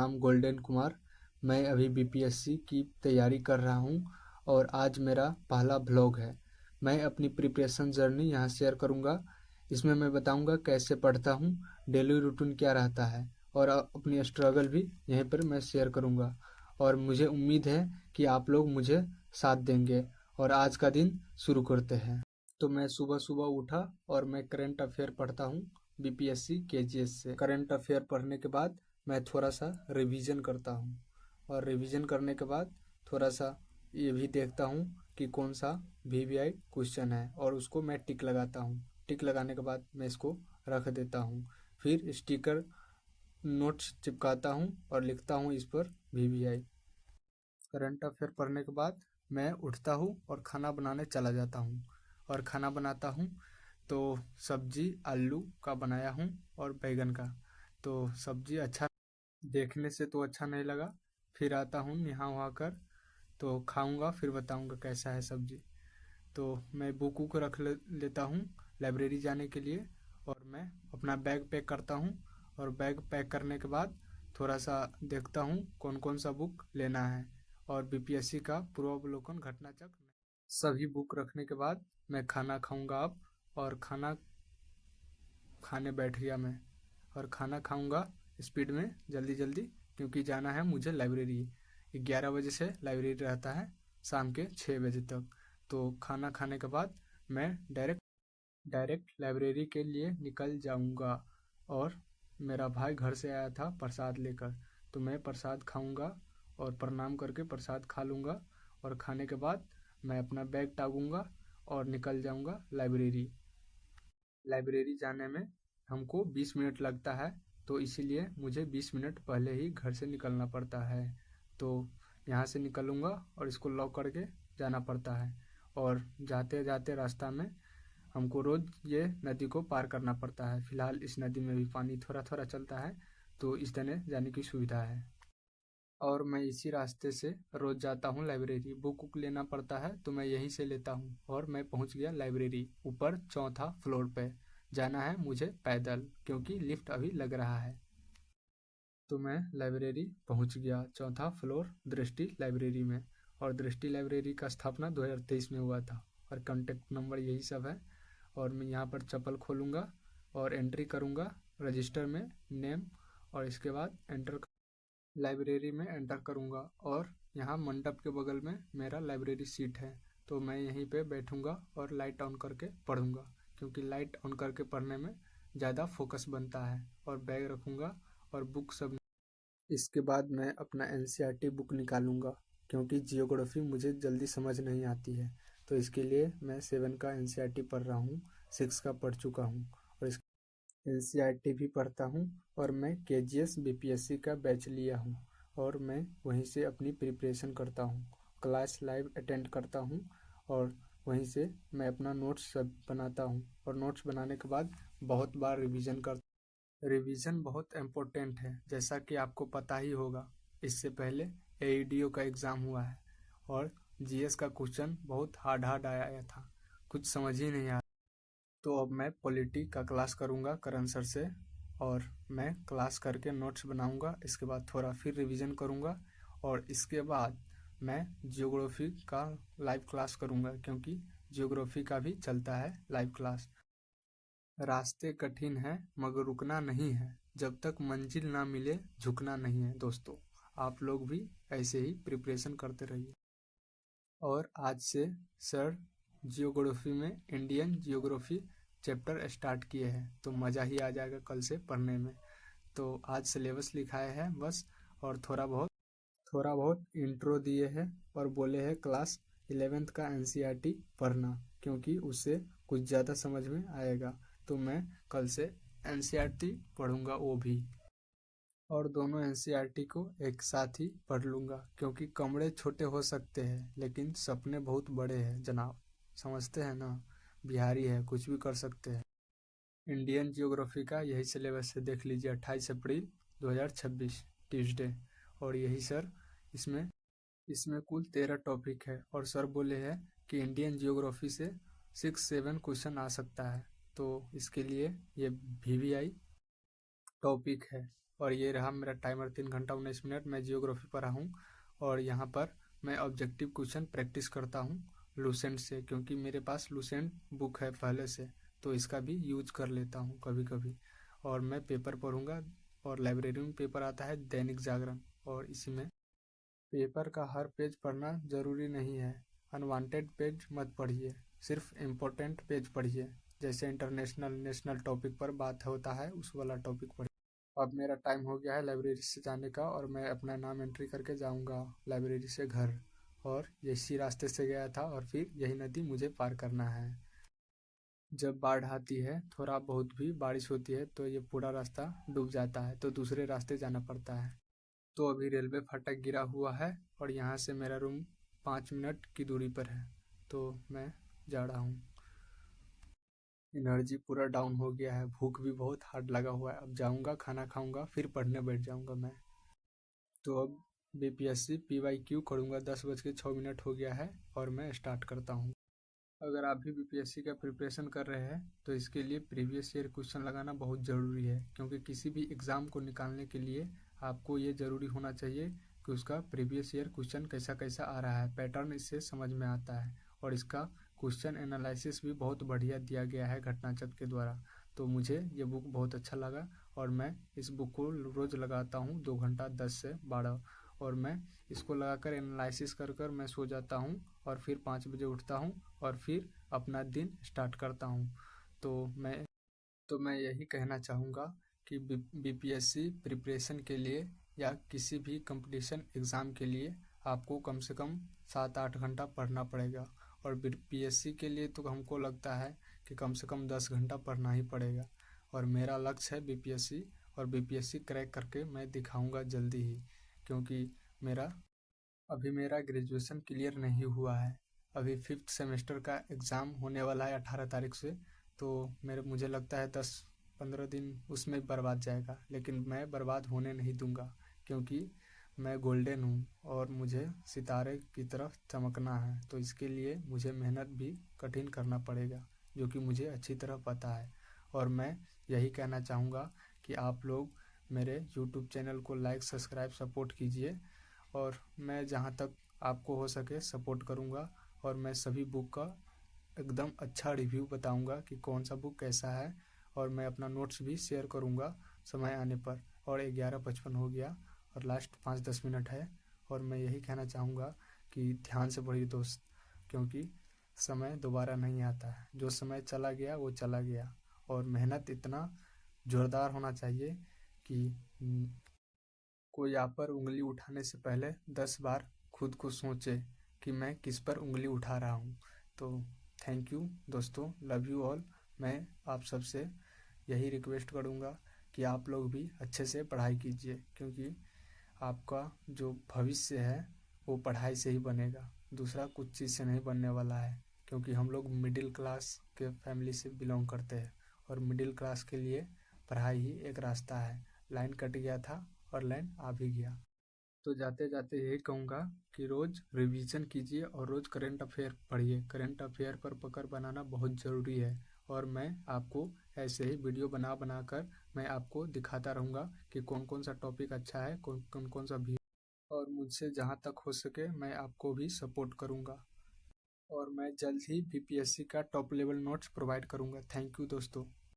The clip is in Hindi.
नाम गोल्डन कुमार। मैं अभी बीपीएससी की तैयारी कर रहा हूँ और आज मेरा पहला व्लॉग है। मैं अपनी प्रिपरेशन जर्नी यहाँ शेयर करूँगा। इसमें मैं बताऊँगा कैसे पढ़ता हूँ, डेली रूटीन क्या रहता है और अपनी स्ट्रगल भी यहीं पर मैं शेयर करूँगा। और मुझे उम्मीद है कि आप लोग मुझे साथ देंगे और आज का दिन शुरू करते हैं। तो मैं सुबह सुबह उठा और मैं करंट अफेयर पढ़ता हूँ बीपीएससी केजीएस से। करंट अफेयर पढ़ने के बाद मैं थोड़ा सा रिवीजन करता हूँ और रिवीजन करने के बाद थोड़ा सा ये भी देखता हूँ कि कौन सा वीवीआई क्वेश्चन है और उसको मैं टिक लगाता हूँ। टिक लगाने के बाद मैं इसको रख देता हूँ। फिर स्टिकर नोट्स चिपकाता हूँ और लिखता हूँ इस पर वीवीआई। करंट अफेयर पढ़ने के बाद मैं उठता हूँ और खाना बनाने चला जाता हूँ और खाना बनाता हूँ। तो सब्जी आलू का बनाया हूँ और बैगन का। तो सब्जी अच्छा देखने से तो अच्छा नहीं लगा। फिर आता हूँ नहा वहा कर तो खाऊंगा, फिर बताऊंगा कैसा है सब्जी। तो मैं बुक वुक लेता हूँ लाइब्रेरी जाने के लिए और मैं अपना बैग पैक करता हूँ। और बैग पैक करने के बाद थोड़ा सा देखता हूँ कौन कौन सा बुक लेना है और बीपीएससी का पूर्वावलोकन घटना चक्र सभी बुक रखने के बाद मैं खाना खाऊंगा अब। और खाना खाने बैठ गया मैं और खाना खाऊंगा स्पीड में जल्दी जल्दी, क्योंकि जाना है मुझे लाइब्रेरी। 11 बजे से लाइब्रेरी रहता है शाम के 6 बजे तक। तो खाना खाने के बाद मैं डायरेक्ट लाइब्रेरी के लिए निकल जाऊंगा। और मेरा भाई घर से आया था प्रसाद लेकर, तो मैं प्रसाद खाऊंगा और प्रणाम करके प्रसाद खा लूँगा। और खाने के बाद मैं अपना बैग टांगूंगा और निकल जाऊंगा लाइब्रेरी। लाइब्रेरी जाने में हमको 20 मिनट लगता है, तो इसीलिए मुझे 20 मिनट पहले ही घर से निकलना पड़ता है। तो यहाँ से निकलूँगा और इसको लॉक करके जाना पड़ता है। और जाते जाते रास्ता में हमको रोज़ ये नदी को पार करना पड़ता है। फिलहाल इस नदी में भी पानी थोड़ा थोड़ा चलता है, तो इस तरह जाने की सुविधा है। और मैं इसी रास्ते से रोज जाता हूँ लाइब्रेरी। बुक वुक लेना पड़ता है तो मैं यहीं से लेता हूँ। और मैं पहुँच गया लाइब्रेरी ऊपर चौथा फ्लोर पे। जाना है मुझे पैदल क्योंकि लिफ्ट अभी लग रहा है। तो मैं लाइब्रेरी पहुँच गया चौथा फ्लोर दृष्टि लाइब्रेरी में। और दृष्टि लाइब्रेरी का स्थापना 2023 में हुआ था और कॉन्टेक्ट नंबर यही सब है। और मैं यहाँ पर चप्पल खोलूँगा और एंट्री करूँगा रजिस्टर में नेम, और इसके बाद लाइब्रेरी में एंटर करूँगा। और यहाँ मंडप के बगल में मेरा लाइब्रेरी सीट है, तो मैं यहीं पे बैठूँगा और लाइट ऑन करके पढ़ूँगा, क्योंकि लाइट ऑन करके पढ़ने में ज़्यादा फोकस बनता है। और बैग रखूँगा और बुक सब। इसके बाद मैं अपना एनसीईआरटी बुक निकालूंगा, क्योंकि जियोग्राफी मुझे जल्दी समझ नहीं आती है। तो इसके लिए मैं 7 का एनसीईआरटी पढ़ रहा हूँ, 6 का पढ़ चुका हूँ और एनसीईआरटी भी पढ़ता हूँ। और मैं केजीएस बीपीएससी का बैच लिया हूँ और मैं वहीं से अपनी प्रिपरेशन करता हूँ। क्लास लाइव अटेंड करता हूँ और वहीं से मैं अपना नोट्स सब बनाता हूँ। और नोट्स बनाने के बाद बहुत बार रिवीजन बहुत इम्पोर्टेंट है, जैसा कि आपको पता ही होगा। इससे पहले एईडीओ का एग्ज़ाम हुआ है और जीएस का क्वेश्चन बहुत हार्ड हार्ड आया था, कुछ समझ ही नहीं आया। तो अब मैं पॉलिटी का क्लास करूँगा करण सर से और मैं क्लास करके नोट्स बनाऊँगा। इसके बाद थोड़ा फिर रिवीजन करूँगा और इसके बाद मैं जियोग्राफी का लाइव क्लास करूँगा, क्योंकि जियोग्राफी का भी चलता है लाइव क्लास। रास्ते कठिन हैं मगर रुकना नहीं है, जब तक मंजिल ना मिले झुकना नहीं है। दोस्तों, आप लोग भी ऐसे ही प्रिपरेशन करते रहिए। और आज से सर जियोग्राफी में इंडियन जियोग्राफी चैप्टर स्टार्ट किए हैं, तो मज़ा ही आ जाएगा कल से पढ़ने में। तो आज सिलेबस लिखाए हैं बस, और थोड़ा बहुत इंट्रो दिए हैं और बोले हैं क्लास 11th का एनसीईआरटी पढ़ना, क्योंकि उससे कुछ ज़्यादा समझ में आएगा। तो मैं कल से एनसीईआरटी पढ़ूंगा वो भी, और दोनों एनसीईआरटी को एक साथ ही पढ़ लूँगा, क्योंकि कमरे छोटे हो सकते हैं लेकिन सपने बहुत बड़े हैं जनाब। समझते हैं ना, बिहारी है, कुछ भी कर सकते हैं। इंडियन जियोग्राफी का यही सिलेबस है, देख लीजिए 28 अप्रैल 2026 ट्यूसडे। और यही सर इसमें इसमें कुल 13 टॉपिक है और सर बोले हैं कि इंडियन जियोग्राफी से 6-7 क्वेश्चन आ सकता है। तो इसके लिए ये वीवीआई टॉपिक है। और ये रहा मेरा टाइमर 3 घंटा 19 मिनट। मैं जियोग्राफी पढ़ा हूँ और यहाँ पर मैं ऑब्जेक्टिव क्वेश्चन प्रैक्टिस करता हूँ लूसेंट से, क्योंकि मेरे पास लूसेंट बुक है पहले से, तो इसका भी यूज कर लेता हूँ कभी कभी। और मैं पेपर पढ़ूंगा और लाइब्रेरी में पेपर आता है दैनिक जागरण, और इसी में पेपर का हर पेज पढ़ना ज़रूरी नहीं है। अनवांटेड पेज मत पढ़िए, सिर्फ इम्पोर्टेंट पेज पढ़िए। जैसे इंटरनेशनल नेशनल टॉपिक पर बात होता है उस वाला टॉपिक पढ़िए। अब मेरा टाइम हो गया है लाइब्रेरी से जाने का, और मैं अपना नाम एंट्री करके जाऊंगा लाइब्रेरी से घर। और इसी रास्ते से गया था और फिर यही नदी मुझे पार करना है। जब बाढ़ आती है, थोड़ा बहुत भी बारिश होती है, तो ये पूरा रास्ता डूब जाता है, तो दूसरे रास्ते जाना पड़ता है। तो अभी रेलवे फाटक गिरा हुआ है और यहाँ से मेरा रूम 5 मिनट की दूरी पर है, तो मैं जा रहा हूँ। एनर्जी पूरा डाउन हो गया है, भूख भी बहुत हार्ड लगा हुआ है। अब जाऊँगा, खाना खाऊंगा, फिर पढ़ने बैठ जाऊँगा मैं। तो अब बीपीएससी PYQ करूँगा। 10:06 हो गया है और मैं स्टार्ट करता हूँ। अगर आप भी बीपीएससी का प्रिपरेशन कर रहे हैं तो इसके लिए प्रीवियस ईयर क्वेश्चन लगाना बहुत ज़रूरी है, क्योंकि किसी भी एग्ज़ाम को निकालने के लिए आपको ये ज़रूरी होना चाहिए कि उसका प्रीवियस ईयर क्वेश्चन कैसा कैसा आ रहा है, पैटर्न इससे समझ में आता है। और इसका क्वेश्चन एनालिसिस भी बहुत बढ़िया दिया गया है घटनाचक्र के द्वारा। तो मुझे ये बुक बहुत अच्छा लगा और मैं इस बुक को रोज़ लगाता हूँ 2 घंटा 10 से 12, और मैं इसको लगाकर एनालिसिस कर कर मैं सो जाता हूँ और फिर 5 बजे उठता हूँ और फिर अपना दिन स्टार्ट करता हूँ। तो मैं यही कहना चाहूँगा कि बीपीएससी प्रिपरेशन के लिए या किसी भी कंपटीशन एग्ज़ाम के लिए आपको कम से कम 7-8 घंटा पढ़ना पड़ेगा। और बीपीएससी के लिए तो हमको लगता है कि कम से कम 10 घंटा पढ़ना ही पड़ेगा। और मेरा लक्ष्य है बीपीएससी, और बीपीएससी क्रैक करके मैं दिखाऊंगा जल्दी ही, क्योंकि मेरा ग्रेजुएशन क्लियर नहीं हुआ है। अभी 5th सेमेस्टर का एग्ज़ाम होने वाला है 18 तारीख से, तो मुझे लगता है 10-15 दिन उसमें बर्बाद जाएगा, लेकिन मैं बर्बाद होने नहीं दूंगा, क्योंकि मैं गोल्डन हूँ और मुझे सितारे की तरफ चमकना है। तो इसके लिए मुझे मेहनत भी कठिन करना पड़ेगा, जो कि मुझे अच्छी तरह पता है। और मैं यही कहना चाहूँगा कि आप लोग मेरे यूट्यूब चैनल को लाइक सब्सक्राइब सपोर्ट कीजिए, और मैं जहाँ तक आपको हो सके सपोर्ट करूँगा। और मैं सभी बुक का एकदम अच्छा रिव्यू बताऊँगा कि कौन सा बुक कैसा है, और मैं अपना नोट्स भी शेयर करूँगा समय आने पर। और 11:55 हो गया और लास्ट 5-10 मिनट है, और मैं यही कहना चाहूँगा कि ध्यान से पढ़िए दोस्त, क्योंकि समय दोबारा नहीं आता है। जो समय चला गया वो चला गया। और मेहनत इतना ज़ोरदार होना चाहिए कि कोई आप पर उंगली उठाने से पहले 10 बार खुद को सोचे कि मैं किस पर उंगली उठा रहा हूँ। तो थैंक यू दोस्तों, लव यू ऑल। मैं आप सबसे यही रिक्वेस्ट करूँगा कि आप लोग भी अच्छे से पढ़ाई कीजिए, क्योंकि आपका जो भविष्य है वो पढ़ाई से ही बनेगा, दूसरा कुछ चीज़ से नहीं बनने वाला है। क्योंकि हम लोग मिडिल क्लास के फैमिली से बिलोंग करते हैं, और मिडिल क्लास के लिए पढ़ाई ही एक रास्ता है। लाइन कट गया था और लाइन आ भी गया। तो जाते जाते यही कहूँगा कि रोज़ रिवीजन कीजिए और रोज़ करंट अफेयर पढ़िए। करंट अफेयर पर पकड़ बनाना बहुत ज़रूरी है, और मैं आपको ऐसे ही वीडियो बना बना कर मैं आपको दिखाता रहूँगा कि कौन कौन सा टॉपिक अच्छा है, कौन कौन सा भी। और मुझसे जहाँ तक हो सके मैं आपको भी सपोर्ट करूँगा, और मैं जल्द ही बीपीएससी का टॉप लेवल नोट्स प्रोवाइड करूँगा। थैंक यू दोस्तों।